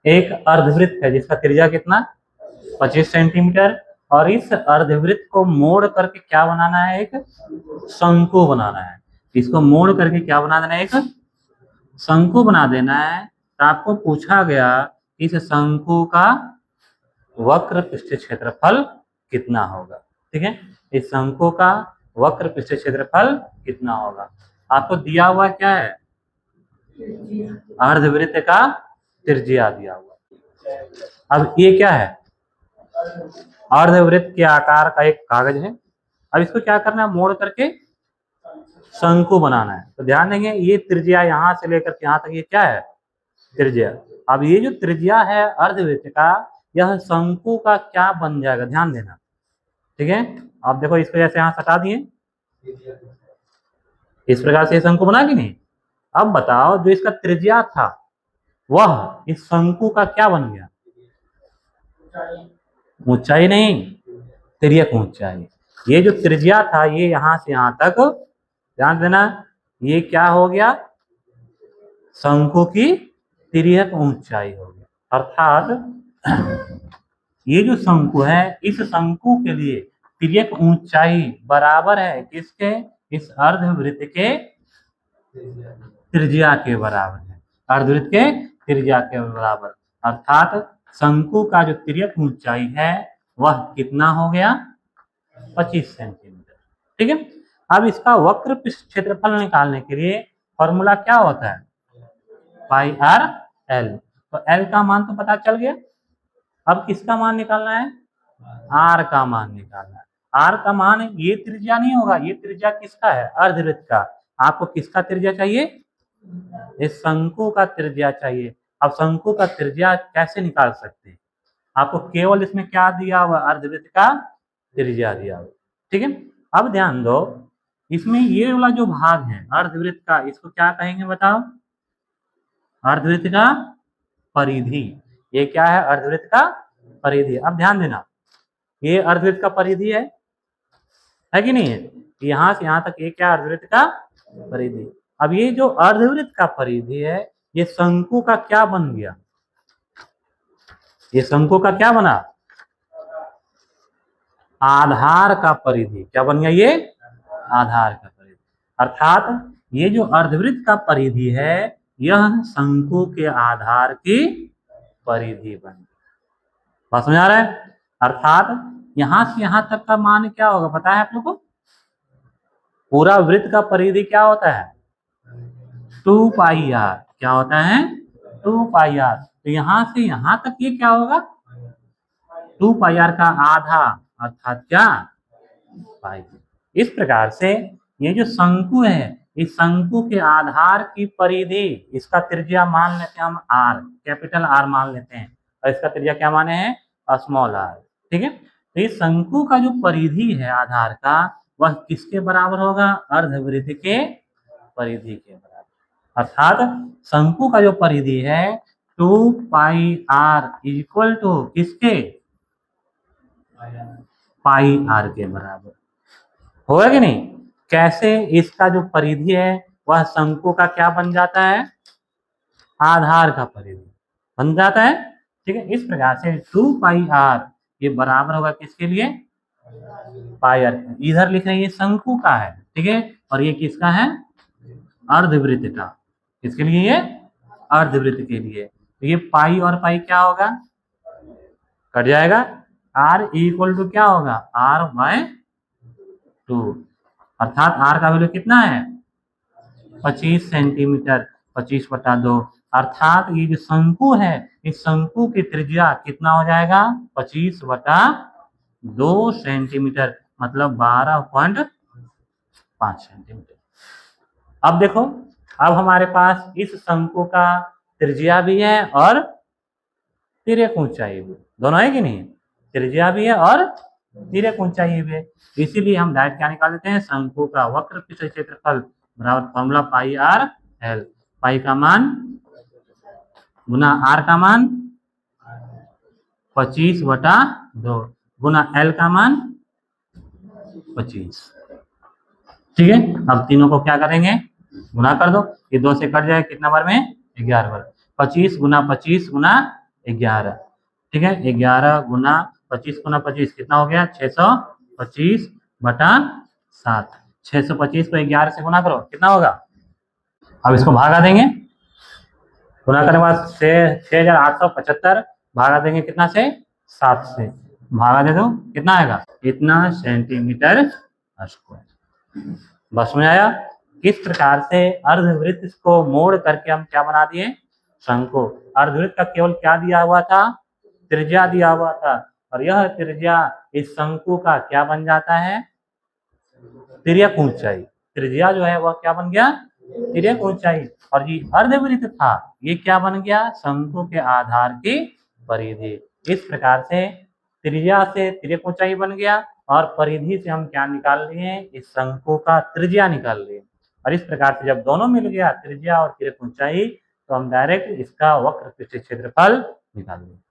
एक अर्धवृत्त है जिसका त्रिज्या कितना 25 सेंटीमीटर, और इस अर्धवृत्त को मोड़ करके क्या बनाना है, एक शंकु बनाना है। इसको मोड़ करके क्या बना देना है, एक शंकु बना देना है। तो आपको पूछा गया इस शंकु का वक्र पृष्ठीय क्षेत्रफल कितना होगा। ठीक है, इस शंकु का वक्र पृष्ठीय क्षेत्रफल कितना होगा। आपको दिया हुआ क्या है, अर्धवृत्त का त्रिज्या दिया हुआ। अब ये क्या है, अर्धवृत्त के आकार का एक कागज है। अब इसको क्या करना है, मोड़ करके शंकु बनाना है। तो ध्यान देंगे ये त्रिज्या यहाँ से लेकर के यहाँ तक ये क्या है, त्रिज्या। अब ये जो त्रिज्या है अर्धवृत्त का, यह शंकु का क्या बन जाएगा, ध्यान देना। ठीक है, अब देखो इसको जैसे यहाँ हटा दिए, इस प्रकार से शंकु बना कि नहीं। अब बताओ जो इसका त्रिज्या था वह इस शंकु का क्या बन गया, ऊंचाई नहीं, तिर्यक ऊंचाई। ये जो त्रिज्या था ये यहां से यहां तक, ध्यान देना, ये क्या हो गया, शंकु की तिर्यक ऊंचाई हो गया। अर्थात ये जो शंकु है, इस शंकु के लिए तिर्यक ऊंचाई बराबर है किसके, इस अर्धवृत्त के त्रिज्या के बराबर है, अर्धवृत्त के त्रिज्या के बराबर। अर्थात शंकु का जो तिर्यक ऊंचाई है वह कितना हो गया, 25 सेंटीमीटर। ठीक है, अब इसका वक्र पृष्ठ क्षेत्रफल निकालने के लिए फॉर्मूला क्या होता है, पाई आर एल। तो एल का मान तो पता चल गया, अब किसका मान निकालना है, आर का मान निकालना है। आर का मान ये त्रिज्या नहीं होगा, ये त्रिज्या किसका है, अर्धवृत्त का। आपको किसका त्रिज्या चाहिए, इस शंकु का त्रिज्या चाहिए। अब शंकु का त्रिज्या कैसे निकाल सकते हैं, आपको केवल इसमें क्या दिया हुआ, अर्धवृत्त का त्रिज्या दिया हुआ। ठीक है, अब ध्यान दो, इसमें ये वाला जो भाग है अर्धवृत्त का, इसको क्या कहेंगे बताओ, अर्धवृत्त का परिधि। ये क्या है, अर्धवृत्त का परिधि। अब ध्यान देना, ये अर्धवृत्त का परिधि है कि नहीं है, यहां से यहां तक ये क्या, अर्धवृत्त का परिधि। अब ये जो अर्धवृत्त का परिधि है ये शंकु का क्या बन गया, ये शंकु का क्या बना, आधार का परिधि। क्या बन गया, ये आधार का परिधि। अर्थात ये जो अर्धवृत्त का परिधि है यह शंकु के आधार की परिधि बन गई। बात समझ आ रहा है। अर्थात यहां से यहां तक का मान क्या होगा पता है आप लोग को, पूरा वृत्त का परिधि क्या होता है, 2 पाई आर। क्या होता है, 2 पाई आर। तो यहां से यहां तक ये क्या होगा, 2 पाई आर का आधा, अर्थात क्या, पाई। इस प्रकार से ये जो शंकु है, इस शंकु के आधार की परिधि, इसका त्रिज्या मान लेते हैं हम आर, कैपिटल आर मान लेते हैं, और इसका त्रिज्या क्या माने हैं, स्मॉल आर। ठीक है, तो इस शंकु का जो परिधि है आधार का, वह किसके बराबर होगा, अर्धवृत्त के परिधि के बराबर। अर्थात शंकु का जो परिधि है 2 पाई आर इक्वल टू किसके, पाई आर के बराबर होगा कि नहीं। कैसे, इसका जो परिधि है वह शंकु का क्या बन जाता है, आधार का परिधि बन जाता है। ठीक है, इस प्रकार से 2 पाई आर ये बराबर होगा किसके लिए, पाई आर। इधर लिख रहे हैं ये शंकु का है, ठीक है, और ये किसका है, अर्धवृत्त का। किसके लिए, ये अर्धवृत्त के लिए। तो ये पाई और पाई क्या होगा, कट जाएगा। आर इक्वल टू क्या होगा, आर बाय 2। अर्थात आर का वैल्यू कितना है, 25 सेंटीमीटर, 25/2। अर्थात ये जो शंकु है, इस शंकु की त्रिज्या कितना हो जाएगा, 25/2 सेंटीमीटर, मतलब 12.5 सेंटीमीटर। अब देखो, अब हमारे पास इस शंकु का त्रिज्या भी है और तिर्यक ऊंचाई भी, दोनों है कि नहीं, त्रिज्या भी है और तिर्यक ऊंचाई भी है। इसीलिए हम डायरेक्ट क्या निकाल देते हैं, शंकु का वक्र पृष्ठ क्षेत्रफल बराबर फॉर्मूला पाई आर एल। पाई का मान गुना आर का मान 25/2 गुना एल का मान 25। ठीक है, अब तीनों को क्या करेंगे, गुना कर दो, ये 2 से कट जाए, कितना बार में, 11 बार। 25 गुना 25 गुना 11, ठीक है। 11 गुना 25 गुना 25 कितना हो गया? 625 बटा 7। 625 को 11 से गुना करो, कितना होगा? अब इसको भागा देंगे, गुना करने के बाद 6875 भागा देंगे कितना से? 7 से। भागा दे दो, कितना आएगा? इतना सेंटीमीटर स्क्वायर। बस में आया? किस प्रकार से अर्धवृत्त को मोड़ करके हम क्या बना दिए? शंकु। अर्धवृत्त का केवल क्या दिया हुआ था? त्रिज्या दिया हुआ था, और यह त्रिज्या इस शंकु का क्या बन जाता है? तिर्यक ऊंचाई। त्रिज्या जो है वह क्या बन गया? तिर्यक ऊंचाई। और ये अर्धवृत्त था, ये क्या बन गया? शंकु के आधार की परिधि। इस प्रकार से त्रिज्या से तिर्यक ऊंचाई बन गया, और परिधि से हम क्या निकाल लिए? इस शंकु का त्रिज्या निकाल लिए। और इस प्रकार से जब दोनों मिल गया, त्रिज्या और तिर्यक ऊंचाई, तो हम डायरेक्ट इसका वक्र पृष्ठीय क्षेत्रफल निकाल लेंगे।